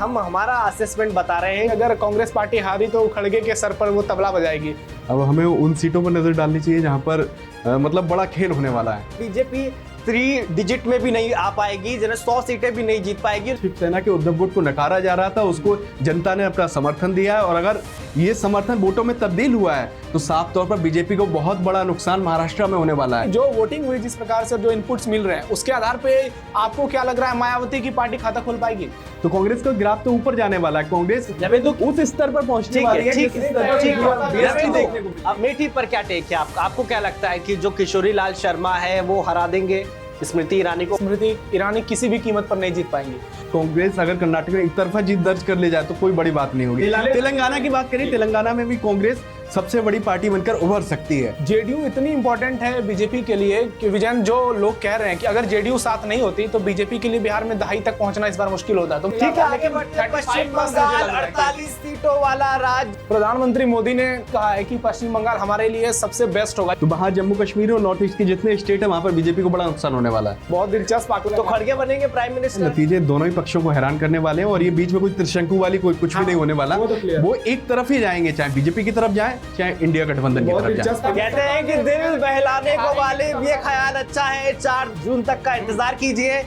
हम हमारा असेसमेंट बता रहे हैं। अगर कांग्रेस पार्टी हारी तो खड़गे के सर पर वो तबला बजाएगी। अब हमें उन सीटों पर नजर डालनी चाहिए जहां पर मतलब बड़ा खेल होने वाला है। बीजेपी 3 डिजिट में भी नहीं आ पाएगी, 100 सीटें भी नहीं जीत पाएगी। शिवसेना के उद्धव गुट को नकारा जा रहा था, उसको जनता ने अपना समर्थन दिया है और अगर ये समर्थन वोटों में तब्दील हुआ है तो साफ तौर पर बीजेपी को बहुत बड़ा नुकसान महाराष्ट्र में होने वाला है। जो वोटिंग हुई जिस प्रकार से जो इनपुट्स मिल रहे हैं उसके आधार पे आपको क्या लग रहा है मायावती की पार्टी खाता खोल पाएगी? तो कांग्रेस का ग्राफ तो ऊपर जाने वाला है, कांग्रेस उस स्तर पर पहुंचने वाली है जिस स्तर पर अब अमेठी पर क्या टेक है आपका? आपको क्या लगता है कि जो किशोरी लाल शर्मा है वो हरा देंगे स्मृति ईरानी को? स्मृति ईरानी किसी भी कीमत पर नहीं जीत पाएंगी। कांग्रेस अगर कर्नाटक में एक तरफा जीत दर्ज कर ले जाए तो कोई बड़ी बात नहीं होगी। तेलंगाना की बात करें, तेलंगाना में भी कांग्रेस सबसे बड़ी पार्टी बनकर उभर सकती है। जेडीयू इतनी इंपॉर्टेंट है बीजेपी के लिए कि विजयन जो लोग कह रहे हैं कि अगर जेडीयू साथ नहीं होती तो बीजेपी के लिए बिहार में दहाई तक पहुंचना इस बार मुश्किल होता। तो ठीक है, आगे बढ़ते हैं। पश्चिम बंगाल 48 सीटों वाला राज्य। प्रधानमंत्री मोदी ने कहा है कि पश्चिम बंगाल हमारे लिए सबसे बेस्ट होगा। तो वहाँ जम्मू कश्मीर और नॉर्थ ईस्ट के जितने स्टेट है वहाँ पर बीजेपी को बड़ा नुकसान होने वाला है। बहुत दिलचस्प तो खड़गे बनेंगे प्राइम मिनिस्टर। नतीजे दोनों ही पक्षों को हैरान करने वाले हैं और ये बीच में कोई त्रिशंकु वाली कोई कुछ भी नहीं होने वाला। वो एक तरफ ही जाएंगे, चाहे बीजेपी की तरफ जाए चाहे इंडिया गठबंधन की तरफ जाए। कहते हैं कि दिल बहलाने को वाले ये ख्याल अच्छा है, 4 जून तक का इंतजार कीजिए।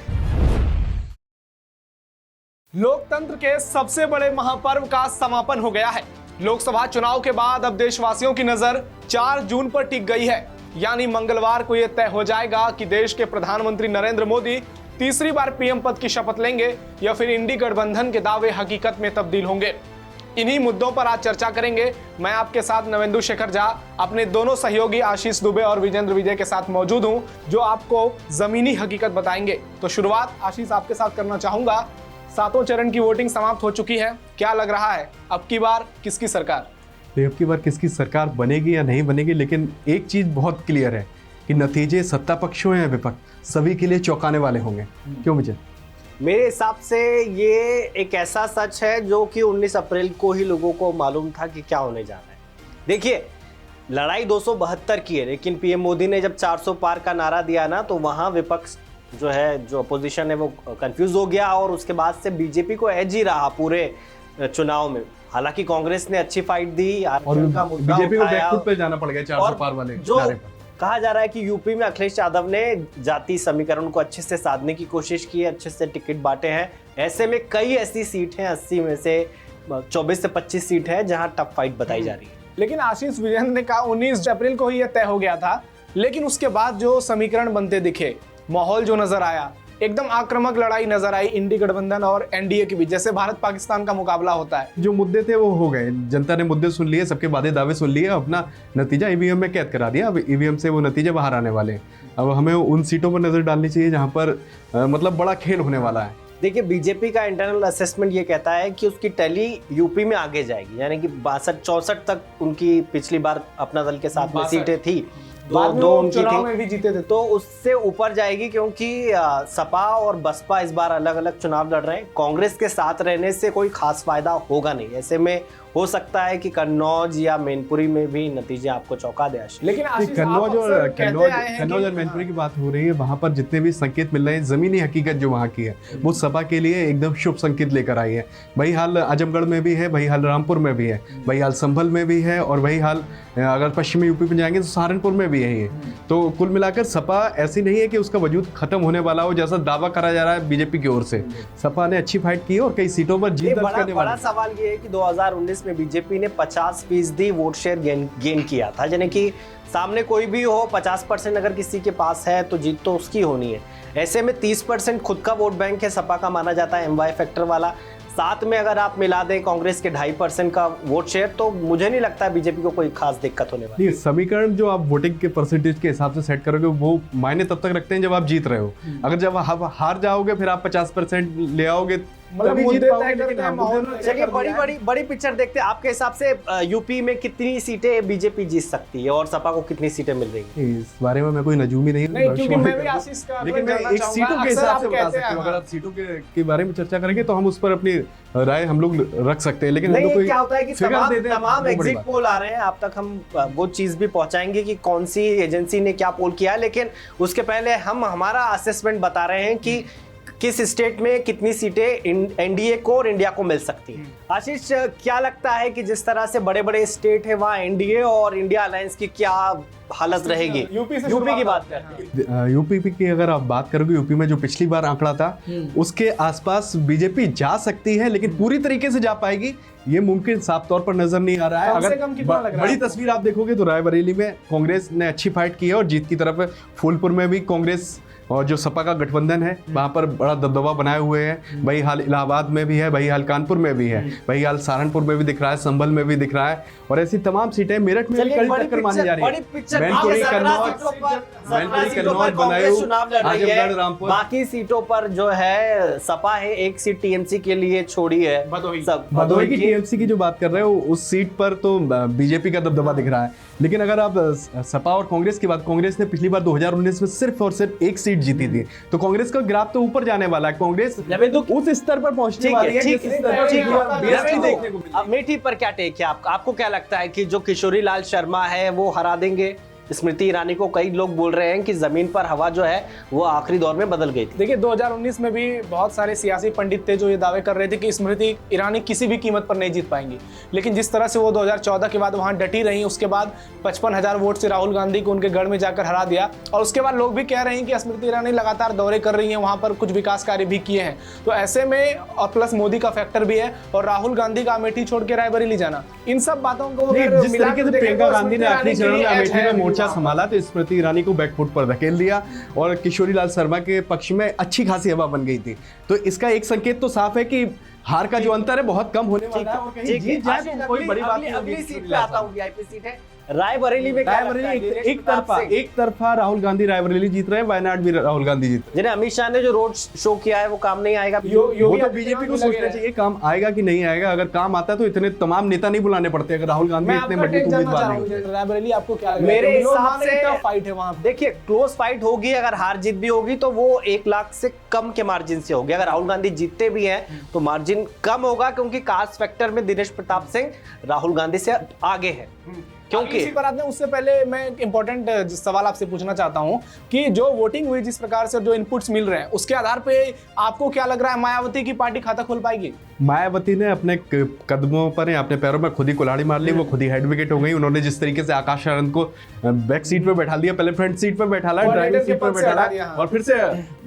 लोकतंत्र के सबसे बड़े महापर्व का समापन हो गया है। लोकसभा चुनाव के बाद अब देशवासियों की नजर 4 जून पर टिक गई है, यानी मंगलवार को यह तय हो जाएगा कि देश के प्रधानमंत्री नरेंद्र मोदी तीसरी बार पीएम पद की शपथ लेंगे या फिर इंडी गठबंधन के दावे हकीकत में तब्दील होंगे। इन्हीं मुद्दों पर आज चर्चा करेंगे। मैं आपके साथ नवेंदु शेखर झा, अपने दोनों सहयोगी आशीष दुबे और विजेंद्र विजय के साथ मौजूद हूं, जो आपको जमीनी हकीकत बताएंगे। तो शुरुआत आशीष आपके साथ करना चाहूंगा। 7वें चरण की वोटिंग समाप्त हो चुकी है, क्या लग रहा है अब की बार किसकी सरकार? अब की बार किसकी सरकार बनेगी या नहीं बनेगी, लेकिन एक चीज बहुत क्लियर है कि नतीजे सत्ता पक्ष हो या विपक्ष सभी के लिए चौंकाने वाले होंगे। क्यों विजय? मेरे हिसाब से ये एक ऐसा सच है जो कि 19 अप्रैल को ही लोगों को मालूम था कि क्या होने जा रहा है। देखिए, लड़ाई 272 की है, लेकिन पीएम मोदी ने जब 400 पार का नारा दिया ना तो वहां विपक्ष जो है, जो अपोजिशन है, वो कंफ्यूज हो गया और उसके बाद से बीजेपी को एज ही रहा पूरे चुनाव में। हालांकि कांग्रेस ने अच्छी फाइट दी और बीजेपी को बैकफुट पे जाना पड़ गया 400 पार वाले जो कहा जा रहा है कि यूपी में अखिलेश यादव ने जाति समीकरण को अच्छे से साधने की कोशिश की है, अच्छे से टिकट बांटे हैं। ऐसे में कई ऐसी सीट हैं, 80 में से 24 से 25 सीट है जहां टफ फाइट बताई जा रही है। लेकिन आशीष विजेंद्र ने कहा 19 अप्रैल को ही यह तय हो गया था, लेकिन उसके बाद जो समीकरण बनते दिखे, माहौल जो नजर आया, एकदम आक्रामक लड़ाई नजर आई इंडी गठबंधन और एनडीए के बीच, जैसे भारत पाकिस्तान का मुकाबला होता है। जो मुद्दे थे वो हो गए, जनता ने मुद्दे सुन लिए, सबके वादे दावे सुन लिए, अपना नतीजा ईवीएम में कैद करा दिया। अब ईवीएम से वो नतीजे बाहर आने वाले हैं। अब हमें उन सीटों पर नजर डालनी चाहिए जहां पर मतलब बड़ा खेल होने वाला है। देखिए, बीजेपी का इंटरनल असेसमेंट ये कहता है कि उसकी टैली यूपी में आगे जाएगी, यानी कि 62-64 तक उनकी पिछली बार अपना दल के साथ में सीटें थी, दो उनकी चुनाव में भी जीते थे, तो उससे ऊपर जाएगी क्योंकि सपा और बसपा इस बार अलग अलग चुनाव लड़ रहे हैं। कांग्रेस के साथ रहने से कोई खास फायदा होगा नहीं। ऐसे में हो सकता है कि कन्नौज या मैनपुरी में भी नतीजे आपको चौंका दे। लेकिन कन्नौज और मैनपुरी की बात हो रही है, वहां पर जितने भी संकेत मिल रहे हैं, जमीनी हकीकत जो वहां की है वो सपा के लिए एकदम शुभ संकेत लेकर आई है। वही हाल आजमगढ़ में भी है, वही हाल रामपुर में भी है, वही हाल संभल में भी है और वही हाल अगर पश्चिमी यूपी में जाएंगे तो सहारनपुर में भी है। तो कुल मिलाकर सपा ऐसी नहीं है कि उसका वजूद खत्म होने वाला हो जैसा दावा करा जा रहा है बीजेपी की ओर से। सपा ने अच्छी फाइट की और कई सीटों पर जीत दर्ज करने वाला। बड़ा सवाल ये है कि 2019 में बीजेपी ने 50% वोट शेयर गेन किया था, यानी कि सामने कोई भी हो 50% अगर किसी के पास है तो जीत तो उसकी होनी है। ऐसे में 30% खुद का वोट बैंक है सपा का माना जाता है, एमवाई फैक्टर वाला। साथ में अगर आप मिला दें कांग्रेस के 2.5% का वोट शेयर, तो मुझे नहीं लगता है बीजेपी को कोई खास दिक्कत होने वाली है। समीकरण जो आप वोटिंग के परसेंटेज के हिसाब से सेट करोगे वो मायने तब तक रखते हैं जब आप जीत रहे हो। अगर जब आप हार जाओगे फिर आप 50% ले आओगे, चलिए बड़ी पिक्चर देखते हैं। आपके हिसाब से यूपी में कितनी सीटें बीजेपी जीत सकती है और सपा को कितनी सीटें मिल रही है? इस बारे में मैं कोई नजूमी नहीं, क्योंकि मैं भी आशीष का, लेकिन मैं एक सीटों के हिसाब से बता सकता हूं। अगर आप सीटों के बारे में चर्चा करेंगे तो हम उस पर अपनी राय हम लोग रख सकते हैं, लेकिन नहीं, क्या होता है कि तमाम एग्जिट पोल आ रहे हैं, आप तक हम वो चीज भी पहुंचाएंगे कि कौन सी एजेंसी ने क्या पोल किया है, लेकिन उसके पहले हम हमारा असेसमेंट बता रहे हैं कि किस स्टेट में कितनी सीटें एनडीए को और इंडिया को मिल सकती है। आशीष, क्या लगता है कि जिस तरह से बड़े बड़े स्टेट है वहां एनडीए और इंडिया अलायंस की क्या हालत रहेगी? यूपी की बात करते हैं। यूपी की अगर आप बात करोगे, यूपी में जो पिछली बार आंकड़ा था उसके आसपास बीजेपी जा सकती है, लेकिन पूरी तरीके से जा पाएगी ये मुमकिन साफ तौर पर नजर नहीं आ रहा है। अगर बड़ी तस्वीर आप देखोगे तो रायबरेली में कांग्रेस ने अच्छी फाइट की है और जीत की तरफ फूलपुर में भी कांग्रेस और जो सपा का गठबंधन है वहां पर बड़ा दबदबा बनाए हुए हैं। वही हाल इलाहाबाद में भी है, वही हाल कानपुर में भी है, वही हाल सहारनपुर में भी दिख रहा है, संभल में भी दिख रहा है और ऐसी तमाम सीटें मेरठ में भी कड़ी टक्कर मानी जा रही है। आजमगढ़, रामपुर, बाकी सीटों पर जो है सपा है, एक सीट टीएमसी के लिए छोड़ी है। भदोही की टीएमसी की जो बात कर रहे हो उस सीट पर तो बीजेपी का दबदबा दिख रहा है। लेकिन अगर आप सपा और कांग्रेस की बात, कांग्रेस ने पिछली बार 2019 में सिर्फ और सिर्फ एक सीट जीती थी, तो कांग्रेस का ग्राफ तो ऊपर जाने वाला है। कांग्रेस उस स्तर पर पहुंचने वाली है। अमेठी पर क्या टेक है आपको क्या लगता है कि जो किशोरी लाल शर्मा है वो हरा देंगे स्मृति ईरानी को? कई लोग बोल रहे हैं कि जमीन पर हवा जो है वो आखिरी दौर में बदल गई थी। देखिए 2019 में भी बहुत सारे सियासी पंडित थे जो ये दावे कर रहे थे कि स्मृति ईरानी किसी भी कीमत पर नहीं जीत पाएंगी, लेकिन जिस तरह से वो 2014 के बाद वहां डटी रही, उसके बाद 55,000 वोट से राहुल गांधी को उनके गढ़ में जाकर हरा दिया और उसके बाद लोग भी कह रहे हैं कि स्मृति ईरानी लगातार दौरे कर रही है, वहां पर कुछ विकास कार्य भी किए हैं। तो ऐसे में और प्लस मोदी का फैक्टर भी है और राहुल गांधी का अमेठी छोड़ के रायबरेली जाना, इन सब बातों को जिस तरीके से प्रियंका गांधी ने आखिरी चरण में अमेठी में मोर्चा संभाला तो स्मृति ईरानी को बैकफुट पर धकेल दिया और किशोरी लाल शर्मा के पक्ष में अच्छी खासी हवा बन गई थी। तो इसका एक संकेत तो साफ है कि हार का जो अंतर है बहुत कम होने वाला है और कहीं जीत जाए तो कोई बड़ी बात नहीं। अगली सीट पे आता हूं, वीआईपी सीट है रायबरेली में। एक तरफा राहुल गांधी रायबरेली जीत रहे हैं, वायनाड भी राहुल गांधी जीत रहे हैं। जिन्हें अमित शाह ने जो रोड शो किया है वो काम नहीं आएगा? वो तो बीजेपी को सोचना चाहिए काम आएगा कि नहीं आएगा। अगर काम आता तो इतने तमाम नेता नहीं बुलाने पड़ते अगर राहुल गांधी इतने मजबूत उम्मीदवार नहीं। रायबरेली आपको क्या लगता है? मेरे हिसाब से फाइट है वहां। देखिए क्लोज फाइट होगी, अगर हार जीत भी होगी तो वो 1 लाख से कम के मार्जिन से होगी। अगर राहुल गांधी जीतते भी हैं तो मार्जिन कम होगा क्योंकि कास्ट फैक्टर में दिनेश प्रताप सिंह राहुल गांधी से आगे है। क्योंकि इसी पर आपने उससे पहले मैं एक इंपॉर्टेंट सवाल आपसे पूछना चाहता हूं कि जो वोटिंग हुई जिस प्रकार से जो इनपुट्स मिल रहे हैं उसके आधार पे आपको क्या लग रहा है मायावती की पार्टी खाता खोल पाएगी? मायावती ने अपने कदमों पर अपने पैरों में खुद ही कुल्हाड़ी मार ली। वो खुद ही हेड विकेट हो गई। उन्होंने जिस तरीके से आकाश आनंद को बैक सीट पर बैठा दिया, पहले फ्रंट सीट पर बैठाला, ड्राइविंग सीट पर बैठाला और फिर से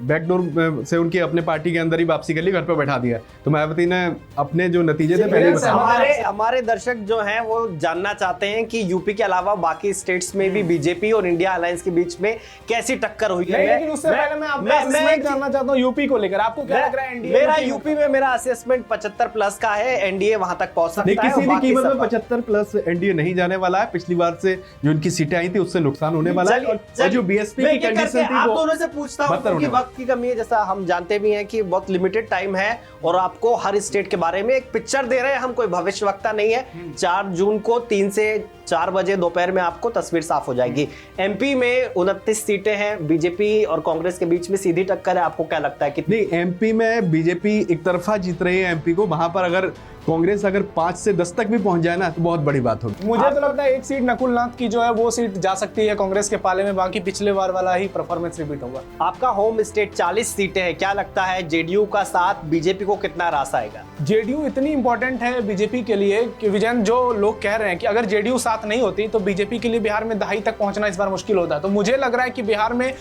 बैकडोर से उनकी अपने पार्टी के अंदर ही वापसी कर ली, घर पर बैठा दिया। तो मायावती ने अपने जो नतीजे थे पहले बताया। हमारे दर्शक जो हैं वो जानना चाहते हैं कि यूपी के अलावा बाकी स्टेट्स में भी बीजेपी और इंडिया अलायंस के बीच में कैसी टक्कर हुई है। लेकिन उससे पहले मैं आपका असेसमेंट जानना चाहता हूं यूपी को लेकर, आपको क्या लग रहा है? एनडीए मेरा यूपी में मेरा असेसमेंट 75 प्लस का है, एनडीए वहां तक पहुंच सकता है। किसी भी कीमत में 75 प्लस एनडीए नहीं जाने वाला है। पिछली बार से जो उनकी सीटें आई थी उससे नुकसान होने वाला है और जो बीएसपी की कंडीशन थी आप दोनों से पूछता हूं क्योंकि वक्त की कमी है, जैसा हम जानते भी हैं कि बहुत लिमिटेड टाइम है और आपको हर स्टेट के बारे में एक पिक्चर दे रहे हैं हम, कोई भविष्यवक्ता नहीं है। 4 जून को 3 से 4 बजे दोपहर में आपको तस्वीर साफ हो जाएगी। एमपी में 29 सीटें हैं, बीजेपी और कांग्रेस के बीच में सीधी टक्कर है। आपको क्या लगता है कितनी? एमपी में बीजेपी एक तरफा जीत रही है एमपी को, वहां पर अगर कांग्रेस अगर 5 से 10 तक भी पहुंच जाए ना तो बहुत बड़ी बात होगी। मुझे तो लगता है एक सीट नकुल नाथ की जो है वो सीट जा सकती है कांग्रेस के पाले में, बाकी पिछले बार वाला ही परफॉर्मेंस रिपीट होगा। आपका होम स्टेट 40 सीटें हैं, क्या लगता है जेडीयू का साथ बीजेपी को कितना रास आएगा? जेडीयू इतनी इंपॉर्टेंट है बीजेपी के लिए कि विजन जो लोग कह रहे हैं कि अगर जेडीयू साथ नहीं होती तो बीजेपी के लिए बिहार में दहाई तक पहुंचना इस बार मुश्किल होता है। तो मुझे लग रहा है कि बिहार में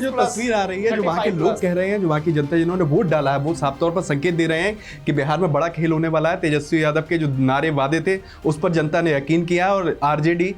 जो तस्वीर आ रही है, जो वहाँ के लोग कह रहे हैं, जो वहाँ की जनता जिन्होंने वोट डाला है वो साफ तौर पर संकेत दे रहे हैं कि बिहार में बड़ा खेल होने वाला है। तेजस्वी यादव के जो नारे वादे थे उस पर जनता ने यकीन किया और आरजेडी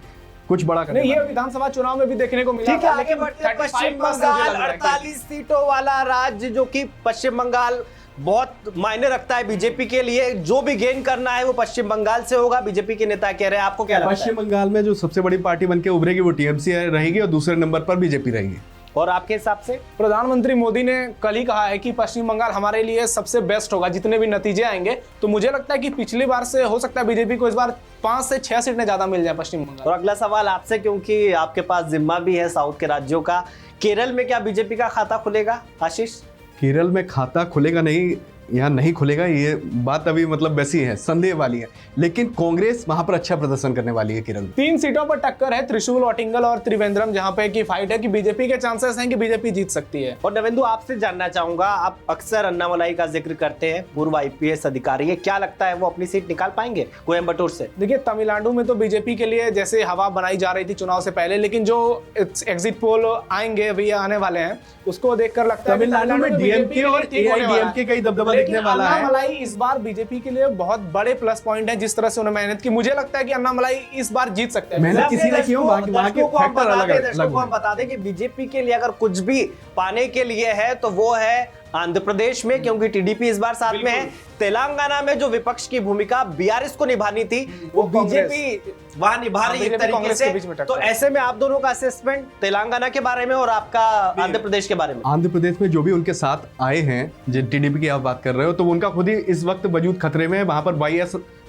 कुछ बड़ा करने ये विधानसभा चुनाव में भी देखने को मिला। ठीक है, आगे बढ़ते हैं। पश्चिम बंगाल 48 सीटों वाला राज्य, जो कि पश्चिम बंगाल बहुत मायने रखता है बीजेपी के लिए। जो भी गेन करना है वो पश्चिम बंगाल से होगा, बीजेपी के नेता कह रहे हैं। आपको क्या लगता है? पश्चिम बंगाल में जो सबसे बड़ी पार्टी बनके उभरेगी वो टीएमसी रहेगी और दूसरे नंबर पर बीजेपी रहेगी। और आपके हिसाब से? प्रधानमंत्री मोदी ने कल ही कहा है कि पश्चिम बंगाल हमारे लिए सबसे बेस्ट होगा जितने भी नतीजे आएंगे। तो मुझे लगता है कि पिछली बार से हो सकता है बीजेपी को इस बार 5 से 6 सीटें ज्यादा मिल जाए पश्चिम बंगाल। और अगला सवाल आपसे, क्योंकि आपके पास जिम्मा भी है साउथ के राज्यों का, केरल में क्या बीजेपी का खाता खुलेगा? आशीष, केरल में खाता खुलेगा नहीं, यहाँ नहीं खुलेगा, ये बात अभी मतलब वैसी है, संदेह वाली है। लेकिन कांग्रेस वहां पर अच्छा प्रदर्शन करने वाली है। किरण, 3 सीटों पर टक्कर है, त्रिशूल, ओटिंगल और त्रिवेंद्रम, जहां पे की फाइट है कि बीजेपी के चांसेस हैं कि बीजेपी जीत सकती है। और नवेंदु, आपसे जानना चाहूंगा, आप अक्सर अन्नामलाई का जिक्र करते हैं, पूर्व IPS अधिकारी है, क्या लगता है वो अपनी सीट निकाल पाएंगे कोयम्बटूर से? देखिए, तमिलनाडु में तो बीजेपी के लिए जैसे हवा बनाई जा रही थी चुनाव से पहले, लेकिन जो एग्जिट पोल आएंगे अभी आने वाले हैं उसको देखकर लगता है तमिलनाडु में डीएमके और एआईडीएमके का ही दबदबा दिखने वाला है। अन्नामलाई इस बार बीजेपी के लिए बहुत बड़े प्लस पॉइंट है, जिस तरह से उन्होंने मेहनत की। मुझे लगता है कि अन्नामलाई इस बार जीत सकते हैं। मेहनत किसी ने क्यों, वहां के फैक्टर अलग दर्शकों को हम बता दें कि बीजेपी के लिए अगर कुछ भी पाने के लिए है तो वो है आंध्र प्रदेश में, क्योंकि टीडीपी इस बार साथ में है। तेलंगाना में जो विपक्ष की भूमिका बीआरएस को निभानी थी वो बीजेपी वहां निभा रही है एक तरीके से। तो ऐसे में आप दोनों का असेसमेंट तेलंगाना के बारे में और आपका आंध्र प्रदेश के बारे में? आंध्र प्रदेश में जो भी उनके साथ आए हैं, जो टीडीपी की आप बात कर रहे हो, तो उनका खुद ही इस वक्त वजूद खतरे में है। वहां पर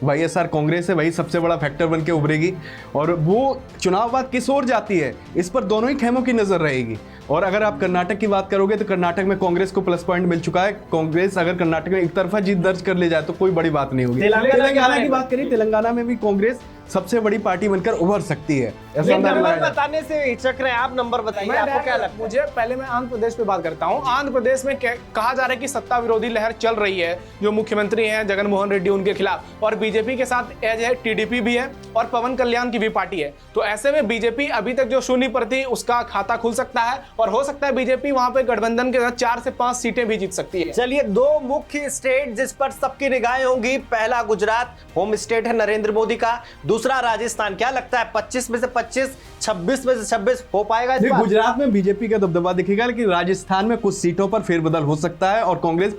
YSR कांग्रेस है, वही सबसे बड़ा फैक्टर बन के उभरेगी और वो चुनाव बाद किस ओर जाती है इस पर दोनों ही खेमों की नजर रहेगी। और अगर आप कर्नाटक की बात करोगे तो कर्नाटक में कांग्रेस को प्लस पॉइंट मिल चुका है। कांग्रेस अगर कर्नाटक में एक तरफा जीत दर्ज कर ले जाए तो कोई बड़ी बात नहीं होगी। तेलंगाना की बात करें, तेलंगाना में भी कांग्रेस सबसे बड़ी पार्टी बनकर उभर सकती है। नंबर बताने से हिचक रहे हैं आप, नंबर बताइए, आपको क्या लगता है? मुझे पहले मैं आंध्र प्रदेश पे बात करता हूँ। आंध्र प्रदेश में कहा जा रहा है कि सत्ता विरोधी लहर चल रही है, जो मुख्यमंत्री हैं जगन मोहन रेड्डी उनके खिलाफ, और बीजेपी के साथ एज है टीडीपी भी है और पवन कल्याण की भी पार्टी है। तो ऐसे में बीजेपी अभी तक जो शून्य पर थी उसका खाता खुल सकता है और हो सकता है बीजेपी वहां पे गठबंधन के साथ 4 से 5 सीटें भी जीत सकती है। चलिए, 2 मुख्य स्टेट जिस पर सबकी निगाहें होंगी, पहला गुजरात, होम स्टेट है नरेंद्र मोदी का, दूसरा राजस्थान। क्या लगता है 25 में से 25, 26 में से 26 हो पाएगा इस बार? गुजरात में बीजेपी का दबदबा दिखेगा, लेकिन राजस्थान में कुछ सीटों पर फेरबदल हो सकता है और कांग्रेस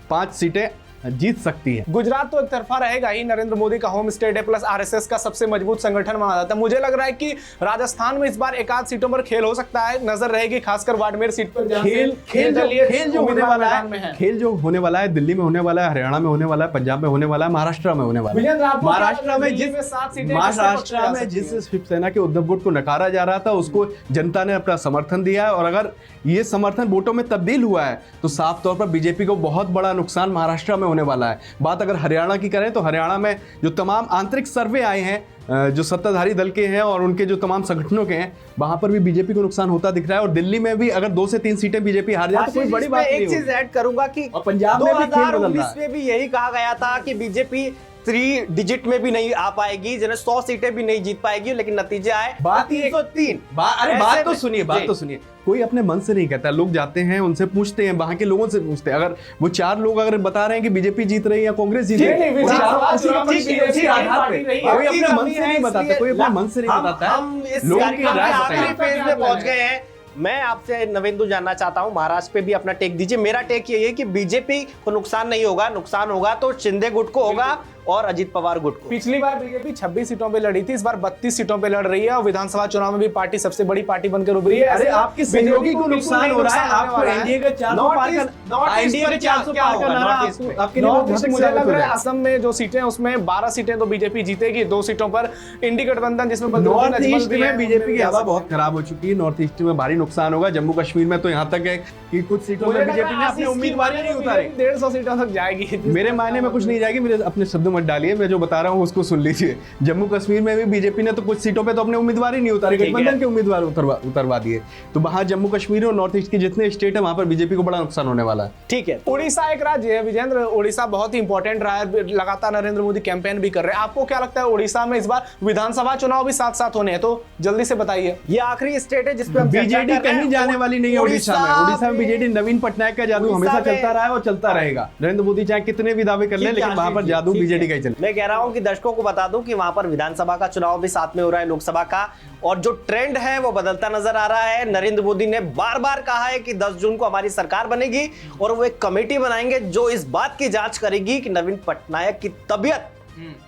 5 सीटें जीत सकती है। गुजरात तो एक तरफा रहेगा ही, नरेंद्र मोदी का होम स्टेट है, प्लस आरएसएस का सबसे मजबूत संगठन माना जाता है। मुझे लग रहा है कि राजस्थान में इस बार एक आध सीटों पर खेल हो सकता है, नजर रहेगी खासकर बाड़मेर सीट पर। खेल जो होने वाला है दिल्ली में होने वाला है, हरियाणा में होने वाला है, पंजाब में होने वाला है, महाराष्ट्र में होने वाला है। महाराष्ट्र में जिस शिवसेना के उद्धव गुट को नकारा जा रहा था उसको जनता ने अपना समर्थन दिया है, और अगर ये समर्थन वोटों में तब्दील हुआ है तो साफ तौर पर बीजेपी को बहुत बड़ा नुकसान महाराष्ट्र में होने वाला है। बात अगर हरियाणा की करें तो हरियाणा में जो तमाम आंतरिक सर्वे आए हैं जो सत्ताधारी दल के हैं और उनके जो तमाम संगठनों के हैं, वहां पर भी बीजेपी को नुकसान होता दिख रहा है। और दिल्ली में भी अगर 2 से 3 सीटें बीजेपी हार जाए तो कोई बड़ी बात नहीं। एक चीज ऐड करूंगा कि पंजाब में भी 2019 में भी यही कहा गया था कि बीजेपी 3 डिजिट में भी नहीं आ पाएगी, जिन्हें 100 सीटें भी नहीं जीत पाएगी, लेकिन नतीजे आए बात 303। बात तो सुनिए, कोई अपने मन से नहीं कहता, लोग जाते हैं उनसे पूछते हैं, वहां के लोगों से पूछते हैं। अगर वो 4 लोग अगर बता रहे हैं कि बीजेपी जीत रही है या कांग्रेस जीत रही है, कोई अपने मन से नहीं बताता, कोई अपने मन से नहीं बताता है। हम इस कार्यक्रम के आखिरी फेज में पहुंच गए हैं। मैं आपसे नवेंदु जानना चाहता हूं, महाराष्ट्र पे भी अपना टेक दीजिए। मेरा टेक ये है कि बीजेपी को नुकसान नहीं होगा, नुकसान होगा तो शिंदे गुट को होगा और अजित पवार गुट को। पिछली बार बीजेपी 26 सीटों पे लड़ी थी, इस बार 32 सीटों पे लड़ रही है और विधानसभा चुनाव में भी पार्टी सबसे बड़ी पार्टी बनकर उभरी है। अरे आपके सहयोगी को नुकसान हो रहा है, आपको एनडीए का 400 पार करना, आपके लिए मुझे लग रहा है असम में जो सीटें उसमें 12 सीटें तो बीजेपी जीतेगी, 2 सीटों पर इंडी गठबंधन जिसमें नॉर्थ ईस्ट में बीजेपी की हवा बहुत खराब हो चुकी है। नॉर्थ ईस्ट में भारी नुकसान होगा। जम्मू कश्मीर में तो यहाँ तक है कि कुछ सीटों में बीजेपी ने अपनी उम्मीदवार नहीं उतारे। 150 सीटों तक जाएगी। मेरे मायने में कुछ नहीं जाएगी, मेरे अपने शब्द मत डालिए, मैं जो बता रहा हूँ उसको सुन लीजिए। जम्मू कश्मीर में भी बीजेपी ने तो कुछ सीटों पे तो अपने उम्मीदवार ही नहीं उतारे, गठबंधन के उम्मीदवार उतरवा दिए। तो वहां जम्मू कश्मीर और नॉर्थ ईस्ट के जितने स्टेट है वहां पर बीजेपी को बड़ा नुकसान होने वाला है। ठीक है, उड़ीसा एक राज्य है विजेंद्र, उड़ीसा बहुत ही इंपॉर्टेंट रहा है, लगातार नरेंद्र मोदी कैंपेन भी कर रहे हैं। आपको क्या लगता है उड़ीसा में इस बार विधानसभा चुनाव भी साथ साथ होने हैं, तो जल्दी से बताइए। ये आखिरी स्टेट है जिसपे बीजेडी कहीं जाने वाली नहीं है। उड़ीसा में बीजेडी नवीन पटनायक का जादू हमेशा चलता रहा है और चलता रहेगा। नरेंद्र मोदी चाहे कितने भी दावे कर ले, लेकिन वहां पर जादू बीजेडी का ही चले। मैं कह रहा हूं कि दर्शकों को बता दूं कि वहां पर विधानसभा का चुनाव भी साथ में हो रहा है, लोकसभा का, और जो ट्रेंड है वो बदलता नजर आ रहा है। नरेंद्र मोदी ने बार बार कहा है कि 10 जून को हमारी सरकार बनेगी और वो एक कमेटी बनाएंगे जो इस बात की जांच करेगी कि नवीन पटनायक की तबीयत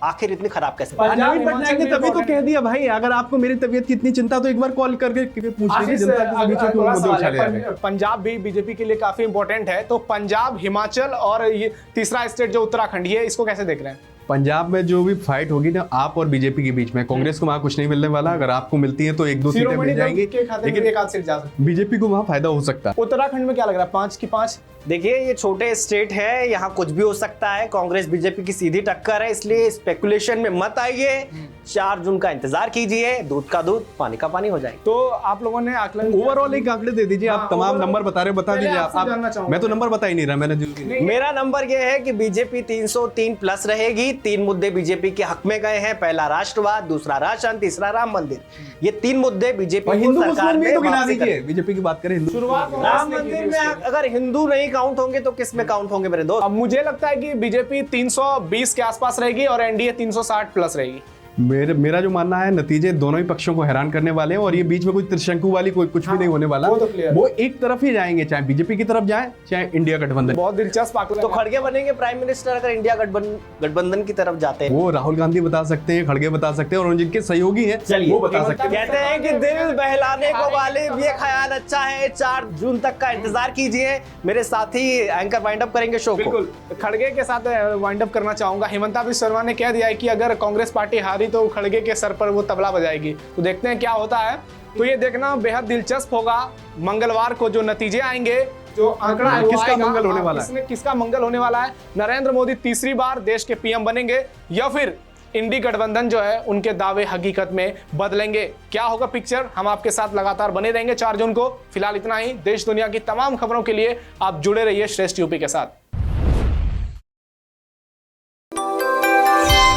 आखिर इतनी खराब कैसे। नवीन पटनायक ने तभी तो कह दिया, भाई अगर आपको मेरी तबीयत की इतनी चिंता तो एक बार कॉल करके पूछ लीजिए जनता के बीच में क्यों मुद्दे उछाले जा रहे हैं। पंजाब भी बीजेपी के लिए काफी इंपॉर्टेंट है, तो पंजाब, हिमाचल और ये तीसरा स्टेट जो उत्तराखंड, ये इसको कैसे देख रहे हैं? पंजाब में जो भी फाइट होगी ना आप और बीजेपी के बीच में, कांग्रेस को वहां कुछ नहीं मिलने वाला। अगर आपको मिलती है तो 1-2 सीटें मिल जाएंगी, लेकिन एक आध सीट जा सकती है। बीजेपी को वहां फायदा हो सकता है। उत्तराखंड में क्या लग रहा है, 5 की 5? देखिए ये छोटे स्टेट है, यहाँ कुछ भी हो सकता है। कांग्रेस बीजेपी की सीधी टक्कर है, इसलिए स्पेकुलेशन में मत आइए। 4 जून का इंतजार कीजिए, दूध का दूध पानी का पानी हो जाएगा। तो आप लोगों ने आकलन ओवरऑल एक आंकड़े दे दीजिए, आप तमाम नंबर बता रहे हो, बता दीजिए जानना आप। चाहूंगा। मैं तो नंबर बता ही नहीं रहा, मैंने मेरा नंबर यह है कि बीजेपी 303 प्लस रहेगी। 3 मुद्दे बीजेपी के हक में गए हैं, पहला राष्ट्रवाद, दूसरा राशन, तीसरा राम मंदिर। ये 3 मुद्दे बीजेपी को हिंदू सरकार मुस्लिम में भी तो गिना वापसी दीजिए। करें। बीजेपी की बात करें, हिंदू शुरुआत राम मंदिर में अगर हिंदू नहीं काउंट होंगे तो किस में काउंट होंगे मेरे दोस्त? अब मुझे लगता है कि बीजेपी 320 के आसपास रहेगी और एनडीए 360 प्लस रहेगी। मेरा जो मानना है, नतीजे दोनों ही पक्षों को हैरान करने वाले हैं और ये बीच में कोई त्रिशंकु वाली कोई कुछ भी नहीं होने वाला। वो तो clear है। वो एक तरफ ही जाएंगे, चाहे बीजेपी की तरफ जाए चाहे इंडिया गठबंधन। बहुत दिलचस्प आकलन तो है। खड़गे बनेंगे प्राइम मिनिस्टर अगर इंडिया गठबंधन की तरफ जाते हैं। वो राहुल गांधी बता सकते हैं, खड़गे बता सकते हैं और जिनके सहयोगी हैं वो बता सकते हैं। कहते हैं कि दिल बहलाने को वाले ये ख्याल अच्छा है। 4 जून तक का इंतजार कीजिए। मेरे साथी एंकर वाइंड अप करेंगे शो को। बिल्कुल, खड़गे के साथ वाइंड अप करना चाहूंगा। हिमंता बिस्वा शर्मा ने कह दिया है कि अगर कांग्रेस पार्टी हारी तो खड़गे के सर पर वो तबला बजाएगी। तो देखते हैं क्या होता है। तो ये देखना बेहद दिलचस्प होगा मंगलवार को जो नतीजे आएंगे, जो आंकड़ा है वो किसका आएगा। मंगल होने वाला है? किसका मंगल होने वाला है? नरेंद्र मोदी तीसरी बार देश के पीएम बनेंगे या फिर इंडी गठबंधन जो है उनके दावे हकीकत में बदलेंगे? क्या होगा पिक्चर, हम आपके साथ लगातार बने रहेंगे 4 जून को। फिलहाल इतना ही। देश दुनिया की तमाम खबरों के लिए आप जुड़े रहिए श्रेष्ठ यूपी के साथ।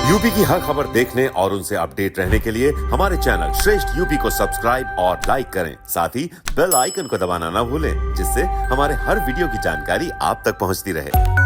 यूपी की हर खबर देखने और उनसे अपडेट रहने के लिए हमारे चैनल श्रेष्ठ यूपी को सब्सक्राइब और लाइक करें। साथ ही बेल आइकन को दबाना ना भूलें, जिससे हमारे हर वीडियो की जानकारी आप तक पहुंचती रहे।